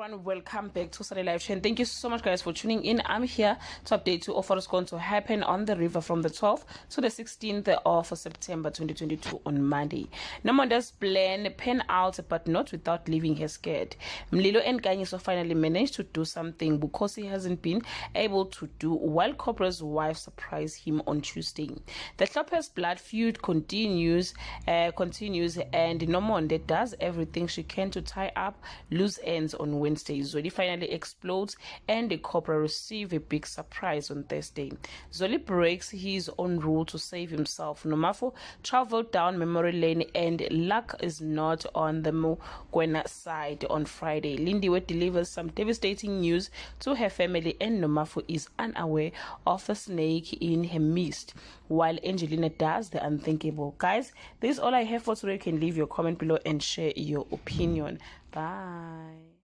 everyone, welcome back to Sunday Live Chain. Thank you so much guys for tuning in. I'm here to update you of what is going to happen on the river from the 12th to the 16th of September 2022 on Monday. Nomonde'S plan pen out but not without leaving her scared. Mlilo and Kanyiso finally managed to do something because he hasn't been able to do while Cobra's wife surprised him on Tuesday. The Clopper's blood feud continues and Nomonde does everything she can to tie up loose ends on Wednesday. Zoli finally explodes and the Cobra receive a big surprise on Thursday. Zoli breaks his own rule to save himself. Nomafo traveled down memory lane and luck is not on the Mokwena side on Friday. Lindiwe delivers some devastating news to her family and Nomafo is unaware of the snake in her midst, while Angelina does the unthinkable. Guys, this is all I have for today. You can leave your comment below and share your opinion. Bye.